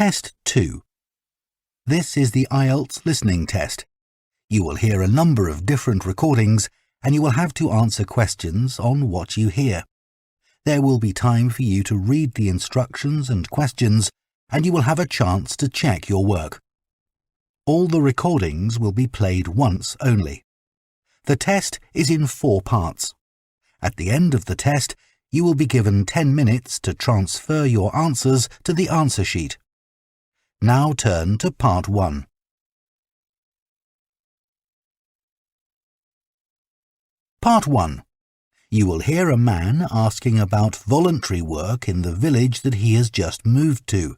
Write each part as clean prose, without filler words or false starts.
Test 2. This is the IELTS listening test. You will hear a number of different recordings and you will have to answer questions on what you hear. There will be time for you to read the instructions and questions and you will have a chance to check your work. All the recordings will be played once only. The test is in 4 parts. At the end of the test, you will be given 10 minutes to transfer your answers to the answer sheet. Now turn to Part 1. Part 1. You will hear a man asking about voluntary work in the village that he has just moved to.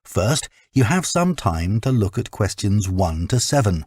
First, you have some time to look at questions 1 to 7.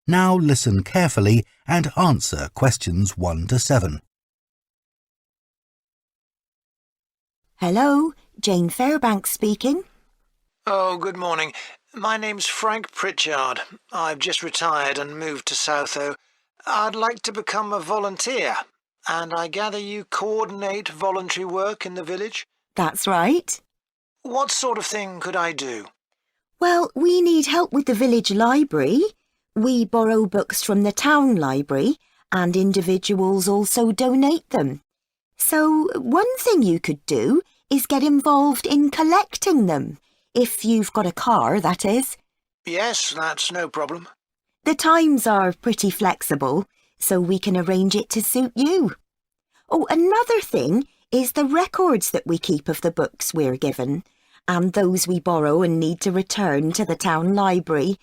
Now listen carefully and answer questions 1 to 7. Hello, Jane Fairbanks speaking. Oh, good morning. My name's Frank Pritchard. I've just retired and moved to Southoe. I'd like to become a volunteer, and I gather you coordinate voluntary work in the village? That's right. What sort of thing could I do? Well, we need help with the village library. We borrow books from the town library, and individuals also donate them. So one thing you could do is get involved in collecting them, if you've got a car, that is. Yes, that's no problem. The times are pretty flexible, so we can arrange it to suit you. Oh, another thing is the records that we keep of the books we're given, and those we borrow and need to return to the town library.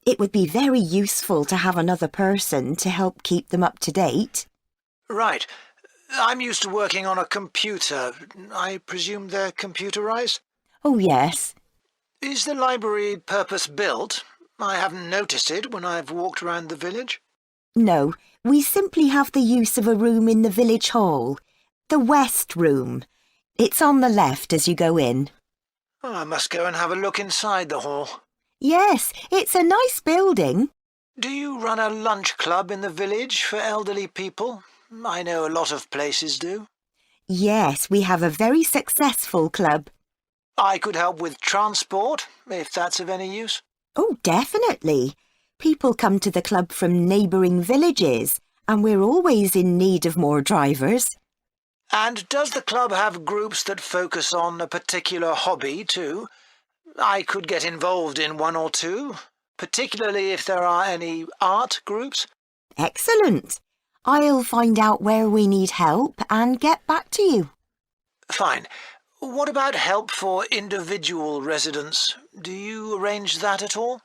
It would be very useful to have another person to help keep them up to date. Right. I'm used to working on a computer. I presume they're computerized? Oh, yes. Is the library purpose-built? I haven't noticed it when I've walked around the village. No, we simply have the use of a room in the village hall. The West Room. It's on the left as you go in. Oh, I must go and have a look inside the hall. Yes, it's a nice building. Do you run a lunch club in the village for elderly people? I know a lot of places do. Yes, we have a very successful club. I could help with transport, if that's of any use. Oh, definitely. People come to the club from neighbouring villages, and we're always in need of more drivers. And does the club have groups that focus on a particular hobby too? I could get involved in 1 or 2, particularly if there are any art groups. Excellent. I'll find out where we need help and get back to you. Fine. What about help for individual residents? Do you arrange that at all?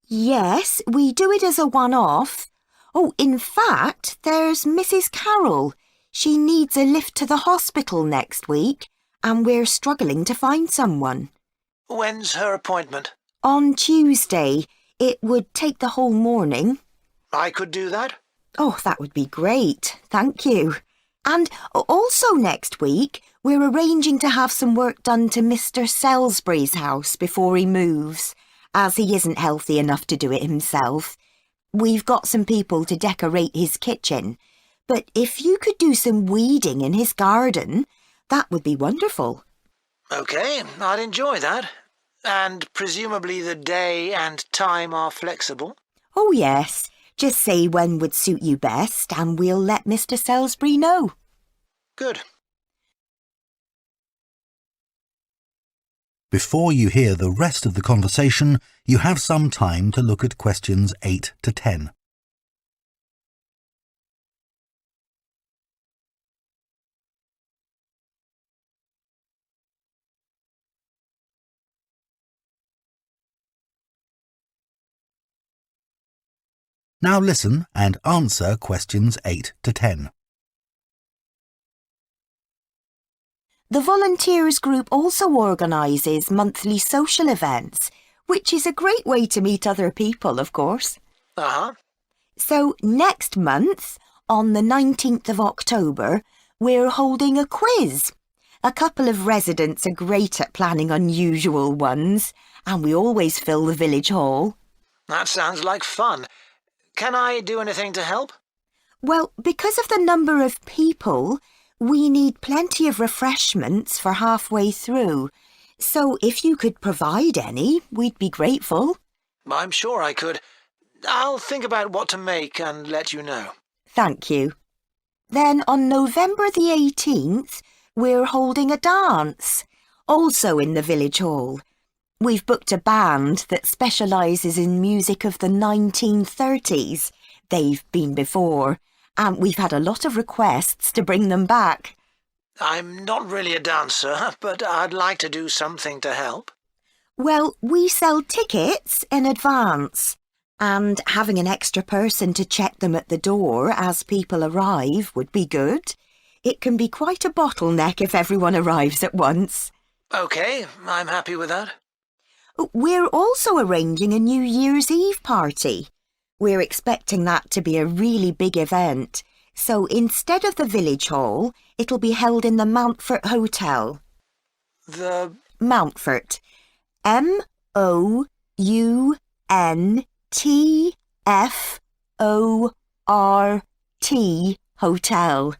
Yes, we do it as a one-off. Oh, in fact, there's Mrs. Carroll. She needs a lift to the hospital next week, and we're struggling to find someone. When's her appointment? On Tuesday. It would take the whole morning. I could do that? Oh, that would be great. Thank you. And also next week, we're arranging to have some work done to Mr. Salisbury's house before he moves, as he isn't healthy enough to do it himself. We've got some people to decorate his kitchen, but if you could do some weeding in his garden, that would be wonderful. OK, I'd enjoy that. And presumably the day and time are flexible? Oh, yes. Just say when would suit you best, and we'll let Mr. Salisbury know. Good. Before you hear the rest of the conversation, you have some time to look at questions 8 to 10. Now listen and answer questions 8 to 10. The volunteers group also organises monthly social events, which is a great way to meet other people, of course. Uh-huh. So next month, on the 19th of October, we're holding a quiz. A couple of residents are great at planning unusual ones, and we always fill the village hall. That sounds like fun. Can I do anything to help? Well, because of the number of people, we need plenty of refreshments for halfway through. So if you could provide any, we'd be grateful. I'm sure I could. I'll think about what to make and let you know. Thank you. Then on November the 18th, we're holding a dance, also in the village hall. We've booked a band that specialises in music of the 1930s. They've been before, and we've had a lot of requests to bring them back. I'm not really a dancer, but I'd like to do something to help. Well, we sell tickets in advance, and having an extra person to check them at the door as people arrive would be good. It can be quite a bottleneck if everyone arrives at once. OK, I'm happy with that. We're also arranging a New Year's Eve party. We're expecting that to be a really big event, so instead of the village hall, it'll be held in the Mountfort Hotel. The... Mountfort. Mountfort Hotel.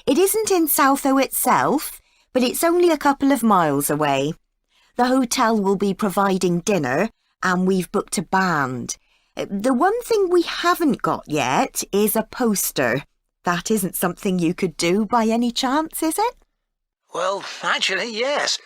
It isn't in Southoe itself, but it's only a couple of miles away. The hotel will be providing dinner, and we've booked a band. The one thing we haven't got yet is a poster. That isn't something you could do by any chance, is it? Well, actually, yes.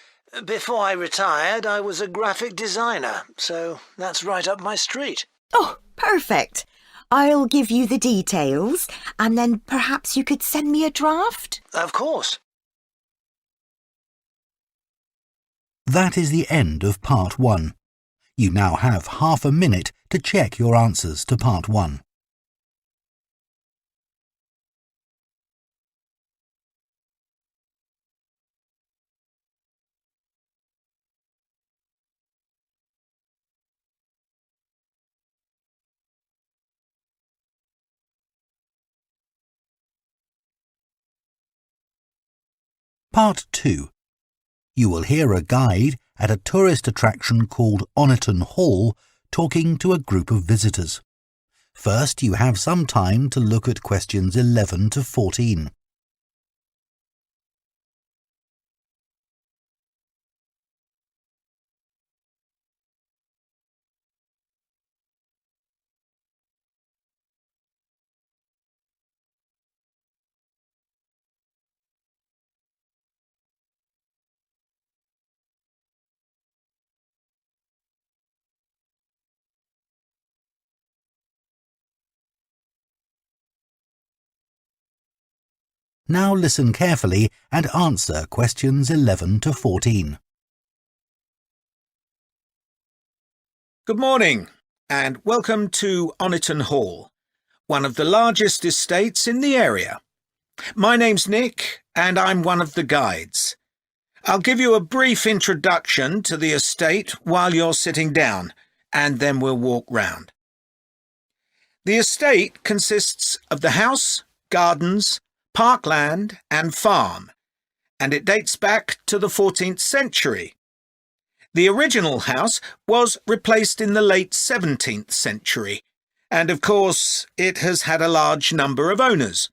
Before I retired, I was a graphic designer, so that's right up my street. Oh, perfect. I'll give you the details, and then perhaps you could send me a draft? Of course. That is the end of Part 1. You now have half a minute to check your answers to Part 1. Part 2. You will hear a guide at a tourist attraction called Oniton Hall talking to a group of visitors. First, you have some time to look at questions 11 to 14. Now listen carefully and answer questions 11 to 14. Good morning and welcome to Oniton Hall, one of the largest estates in the area. My name's Nick and I'm one of the guides. I'll give you a brief introduction to the estate while you're sitting down, and then we'll walk round. The estate consists of the house, gardens, parkland and farm, and it dates back to the 14th century. The original house was replaced in the late 17th century, and of course it has had a large number of owners.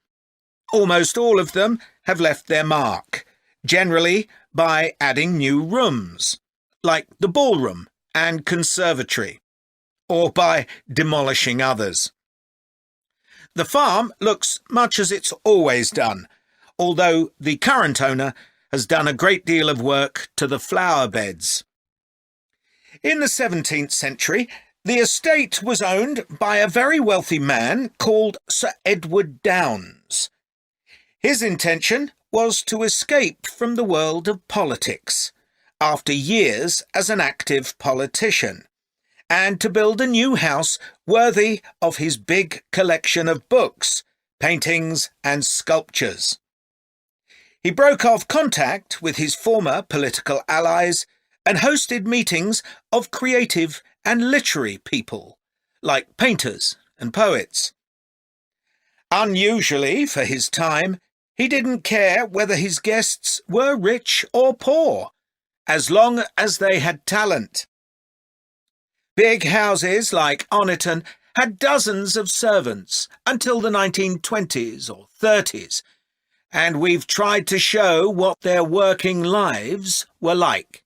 Almost all of them have left their mark, generally by adding new rooms, like the ballroom and conservatory, or by demolishing others. The farm looks much as it's always done, although the current owner has done a great deal of work to the flower beds. In the 17th century, the estate was owned by a very wealthy man called Sir Edward Downes. His intention was to escape from the world of politics after years as an active politician, and to build a new house worthy of his big collection of books, paintings and sculptures. He broke off contact with his former political allies and hosted meetings of creative and literary people, like painters and poets. Unusually for his time, he didn't care whether his guests were rich or poor, as long as they had talent. Big houses like Oniton had dozens of servants until the 1920s or 30s, and we've tried to show what their working lives were like.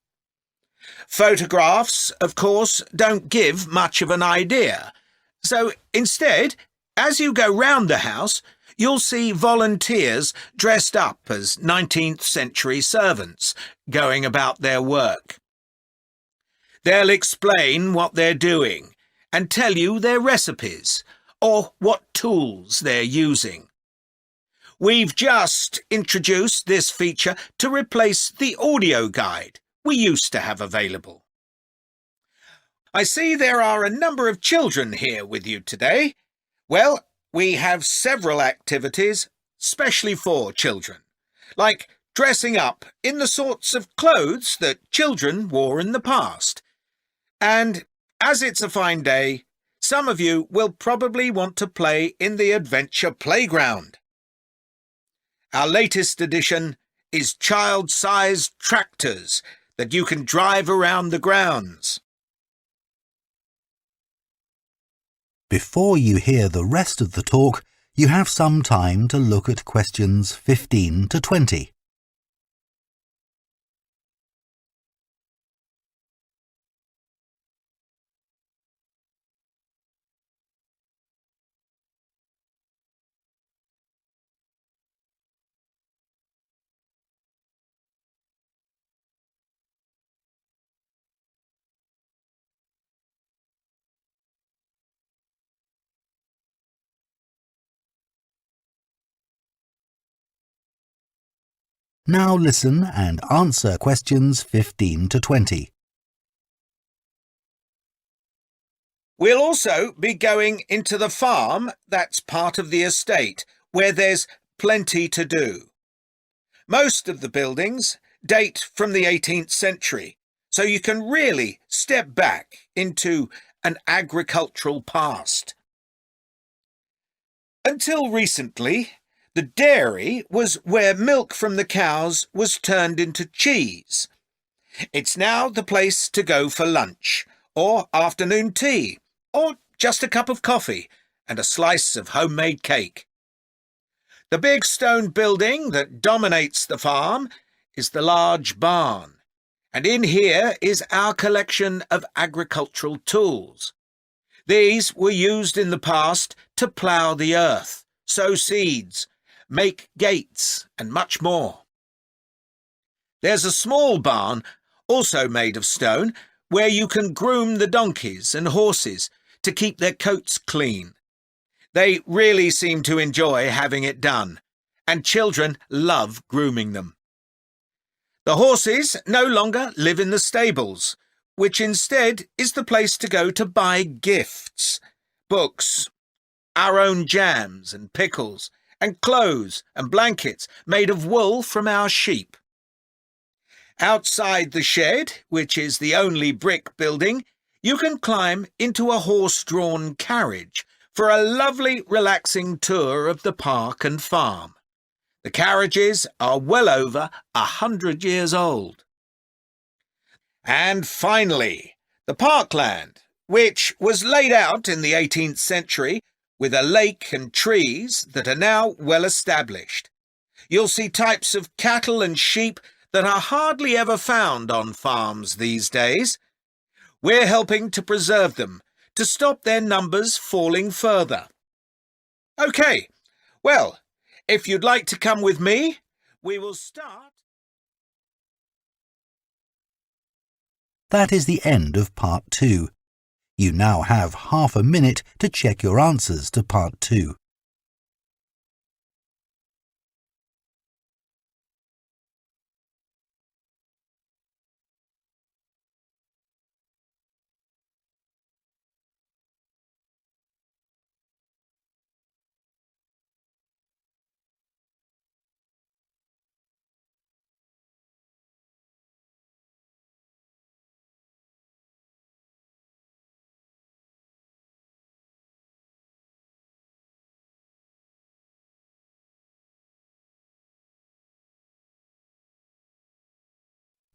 Photographs, of course, don't give much of an idea, so instead, as you go round the house, you'll see volunteers dressed up as 19th century servants going about their work. They'll explain what they're doing and tell you their recipes or what tools they're using. We've just introduced this feature to replace the audio guide we used to have available. I see there are a number of children here with you today. Well, we have several activities specially for children, like dressing up in the sorts of clothes that children wore in the past. And as it's a fine day, some of you will probably want to play in the adventure playground. Our latest addition is child-sized tractors that you can drive around the grounds. Before you hear the rest of the talk, you have some time to look at questions 15 to 20. Now listen and answer questions 15 to 20. We'll also be going into the farm that's part of the estate, where there's plenty to do. Most of the buildings date from the 18th century, so you can really step back into an agricultural past. Until recently, the dairy was where milk from the cows was turned into cheese. It's now the place to go for lunch, or afternoon tea, or just a cup of coffee and a slice of homemade cake. The big stone building that dominates the farm is the large barn, and in here is our collection of agricultural tools. These were used in the past to plough the earth, sow seeds, make gates, and much more. There's a small barn, also made of stone, where you can groom the donkeys and horses to keep their coats clean. They really seem to enjoy having it done, and children love grooming them. The horses no longer live in the stables, which instead is the place to go to buy gifts, books, our own jams and pickles, and clothes and blankets made of wool from our sheep. Outside the shed, which is the only brick building, you can climb into a horse-drawn carriage for a lovely, relaxing tour of the park and farm. The carriages are well over 100 years old. And finally, the parkland, which was laid out in the 18th century with a lake and trees that are now well established. You'll see types of cattle and sheep that are hardly ever found on farms these days. We're helping to preserve them, to stop their numbers falling further. OK, well, if you'd like to come with me, we will start. That is the end of Part 2. You now have half a minute to check your answers to Part 2.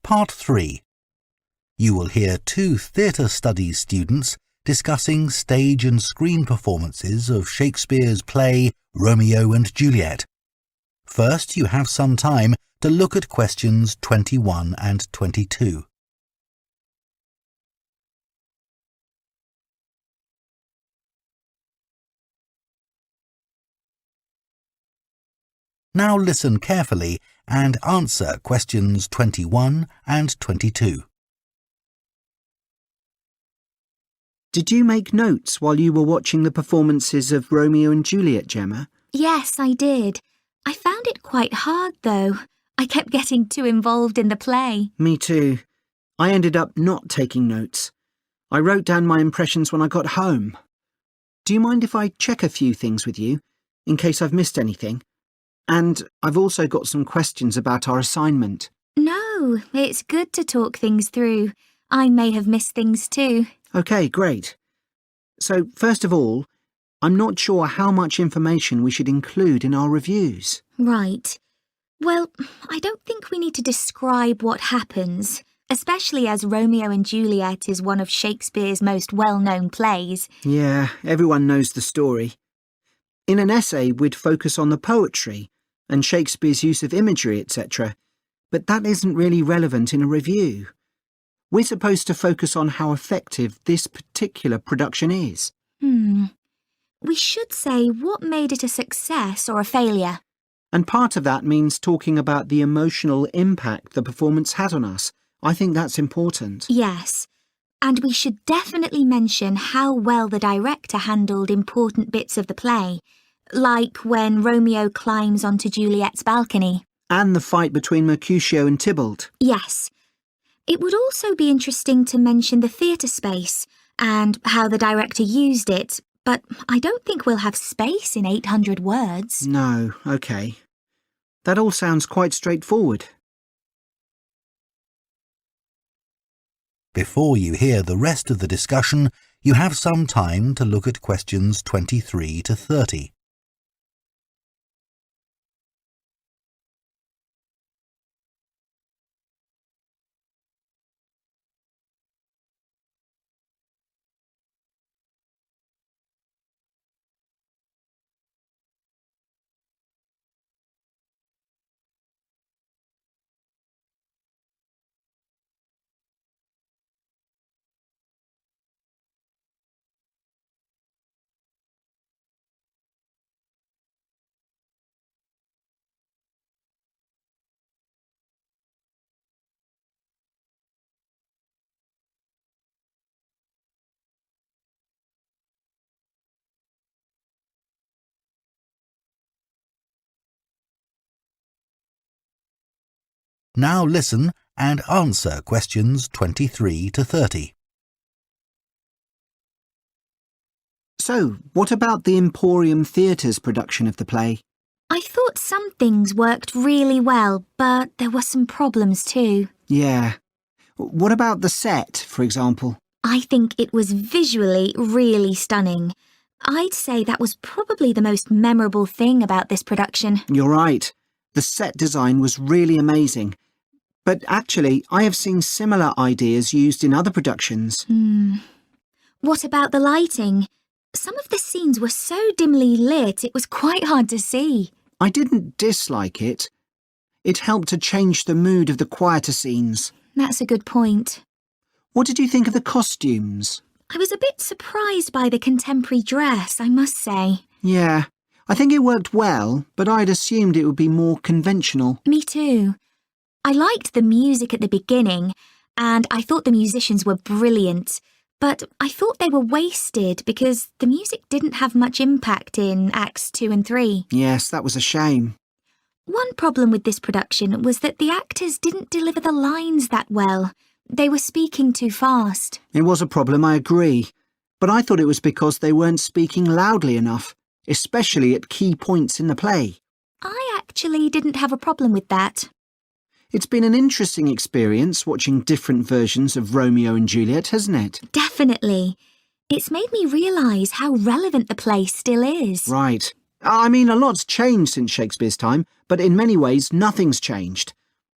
Part 3. You will hear 2 theatre studies students discussing stage and screen performances of Shakespeare's play Romeo and Juliet. First, you have some time to look at questions 21 and 22. Now listen carefully and answer questions 21 and 22. Did you make notes while you were watching the performances of Romeo and Juliet, Gemma? Yes, I did. I found it quite hard, though. I kept getting too involved in the play. Me too. I ended up not taking notes. I wrote down my impressions when I got home. Do you mind if I check a few things with you, in case I've missed anything? And I've also got some questions about our assignment. No, it's good to talk things through. I may have missed things too. OK, great. So, first of all, I'm not sure how much information we should include in our reviews. Right. Well, I don't think we need to describe what happens, especially as Romeo and Juliet is one of Shakespeare's most well-known plays. Yeah, everyone knows the story. In an essay, we'd focus on the poetry and Shakespeare's use of imagery, etc. But that isn't really relevant in a review. We're supposed to focus on how effective this particular production is. We should say what made it a success or a failure. And part of that means talking about the emotional impact the performance had on us. I think that's important. Yes. And we should definitely mention how well the director handled important bits of the play, like when Romeo climbs onto Juliet's balcony. And the fight between Mercutio and Tybalt. Yes. It would also be interesting to mention the theatre space and how the director used it, but I don't think we'll have space in 800 words. No, OK. That all sounds quite straightforward. Before you hear the rest of the discussion, you have some time to look at questions 23 to 30. Now listen and answer questions 23 to 30. So, what about the Emporium Theatre's production of the play? I thought some things worked really well, but there were some problems too. Yeah. What about the set, for example? I think it was visually really stunning. I'd say that was probably the most memorable thing about this production. You're right. The set design was really amazing. But actually, I have seen similar ideas used in other productions. What about the lighting? Some of the scenes were so dimly lit, it was quite hard to see. I didn't dislike it. It helped to change the mood of the quieter scenes. That's a good point. What did you think of the costumes? I was a bit surprised by the contemporary dress, I must say. Yeah, I think it worked well, but I'd assumed it would be more conventional. Me too. I liked the music at the beginning, and I thought the musicians were brilliant, but I thought they were wasted because the music didn't have much impact in Acts 2 and 3. Yes, that was a shame. One problem with this production was that the actors didn't deliver the lines that well. They were speaking too fast. It was a problem, I agree. But I thought it was because they weren't speaking loudly enough, especially at key points in the play. I actually didn't have a problem with that. It's been an interesting experience watching different versions of Romeo and Juliet, hasn't it? Definitely. It's made me realise how relevant the play still is. Right. I mean, a lot's changed since Shakespeare's time, but in many ways nothing's changed.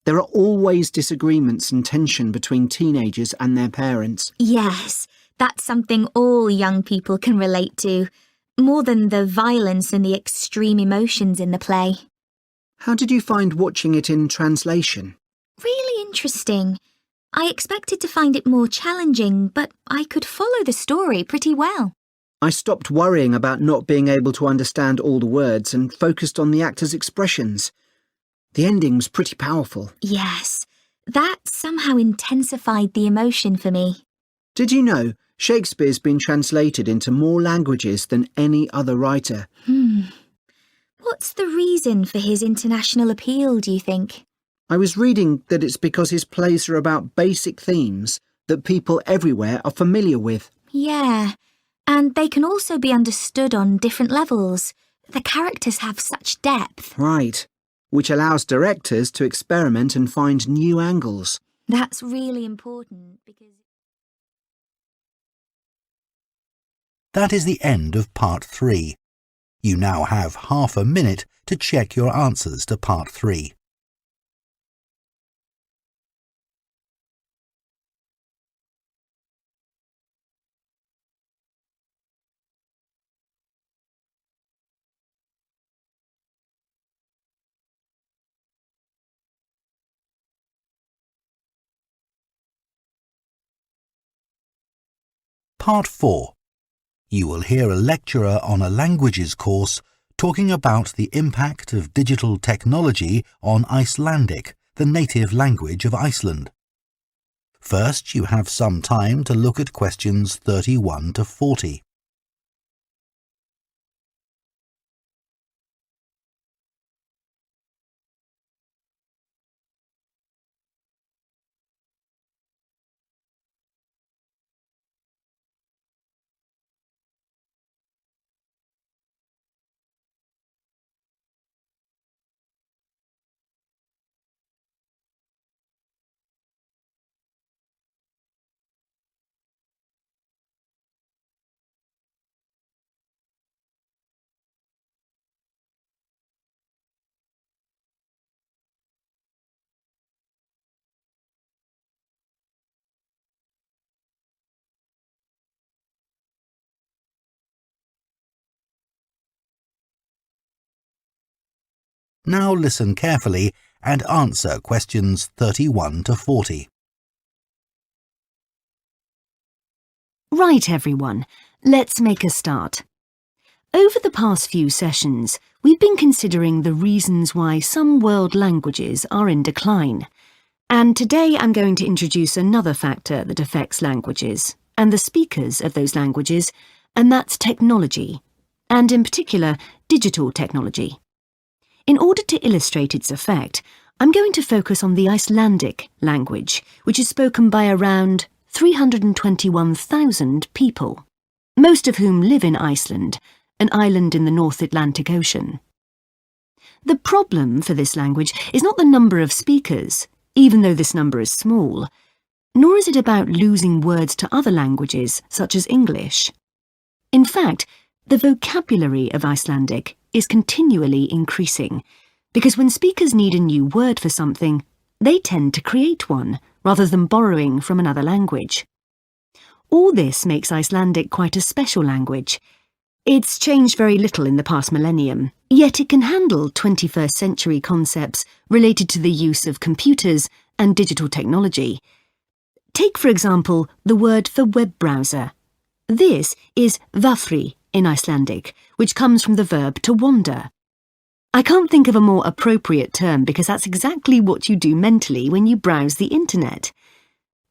There are always disagreements and tension between teenagers and their parents. Yes, that's something all young people can relate to, more than the violence and the extreme emotions in the play. How did you find watching it in translation? Really interesting. I expected to find it more challenging, but I could follow the story pretty well. I stopped worrying about not being able to understand all the words and focused on the actors' expressions. The ending was pretty powerful. Yes, that somehow intensified the emotion for me. Did you know Shakespeare's been translated into more languages than any other writer? What's the reason for his international appeal, do you think? I was reading that it's because his plays are about basic themes that people everywhere are familiar with. Yeah, and they can also be understood on different levels. The characters have such depth. Right, which allows directors to experiment and find new angles. That's really important because... That is the end of Part 3. You now have half a minute to check your answers to Part 3. Part 4. You will hear a lecturer on a languages course talking about the impact of digital technology on Icelandic, the native language of Iceland. First, you have some time to look at questions 31 to 40. Now listen carefully and answer questions 31 to 40. Right, everyone, let's make a start. Over the past few sessions, we've been considering the reasons why some world languages are in decline. And today I'm going to introduce another factor that affects languages and the speakers of those languages, and that's technology, and in particular, digital technology. In order to illustrate its effect, I'm going to focus on the Icelandic language, which is spoken by around 321,000 people, most of whom live in Iceland, an island in the North Atlantic Ocean. The problem for this language is not the number of speakers, even though this number is small, nor is it about losing words to other languages, such as English. In fact, the vocabulary of Icelandic is continually increasing, because when speakers need a new word for something, they tend to create one, rather than borrowing from another language. All this makes Icelandic quite a special language. It's changed very little in the past millennium, yet it can handle 21st century concepts related to the use of computers and digital technology. Take, for example, the word for web browser. This is vafri in Icelandic, which comes from the verb to wander. I can't think of a more appropriate term because that's exactly what you do mentally when you browse the internet.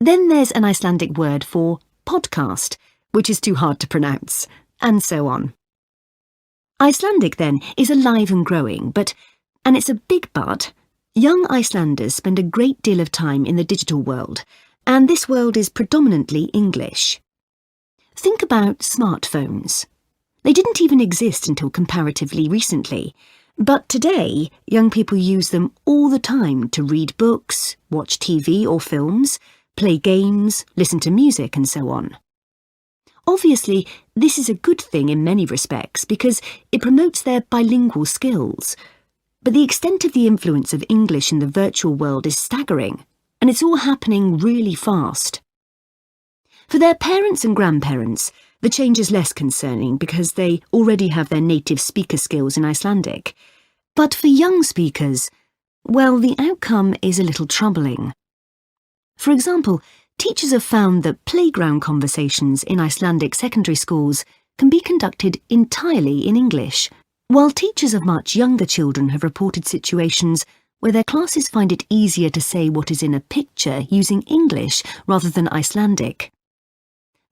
Then there's an Icelandic word for podcast, which is too hard to pronounce, and so on. Icelandic, then, is alive and growing, but, and it's a big but, young Icelanders spend a great deal of time in the digital world, and this world is predominantly English. Think about smartphones. They didn't even exist until comparatively recently, but today young people use them all the time to read books, watch TV or films, play games, listen to music and so on. Obviously, this is a good thing in many respects because it promotes their bilingual skills. But the extent of the influence of English in the virtual world is staggering, and it's all happening really fast. For their parents and grandparents, the change is less concerning because they already have their native speaker skills in Icelandic. But for young speakers, well, the outcome is a little troubling. For example, teachers have found that playground conversations in Icelandic secondary schools can be conducted entirely in English, while teachers of much younger children have reported situations where their classes find it easier to say what is in a picture using English rather than Icelandic.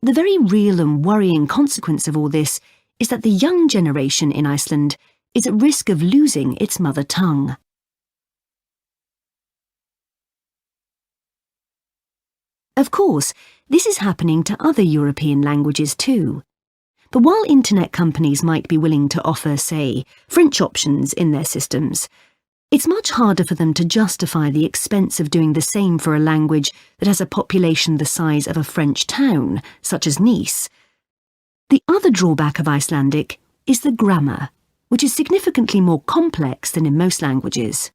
The very real and worrying consequence of all this is that the young generation in Iceland is at risk of losing its mother tongue. Of course, this is happening to other European languages too. But while internet companies might be willing to offer, say, French options in their systems, it's much harder for them to justify the expense of doing the same for a language that has a population the size of a French town, such as Nice. The other drawback of Icelandic is the grammar, which is significantly more complex than in most languages.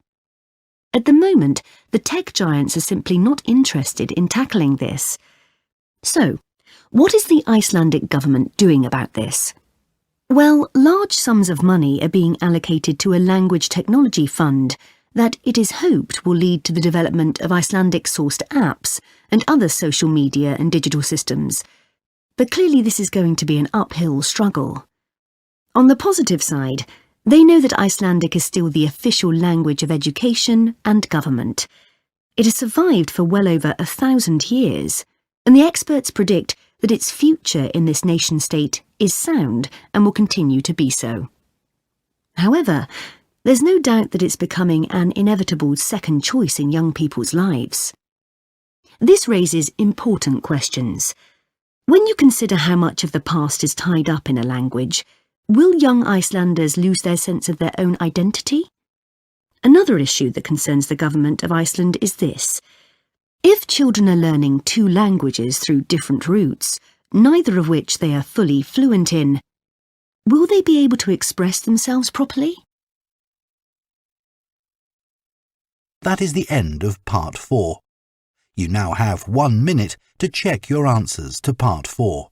At the moment, the tech giants are simply not interested in tackling this. So, what is the Icelandic government doing about this? Well, large sums of money are being allocated to a language technology fund that it is hoped will lead to the development of Icelandic-sourced apps and other social media and digital systems. But clearly this is going to be an uphill struggle. On the positive side, they know that Icelandic is still the official language of education and government. It has survived for well over 1,000 years, and the experts predict that its future in this nation-state is sound and will continue to be so. However, there's no doubt that it's becoming an inevitable second choice in young people's lives. This raises important questions. When you consider how much of the past is tied up in a language, will young Icelanders lose their sense of their own identity? Another issue that concerns the government of Iceland is this. If children are learning 2 languages through different routes, neither of which they are fully fluent in, will they be able to express themselves properly? That is the end of Part 4. You now have 1 minute to check your answers to Part 4.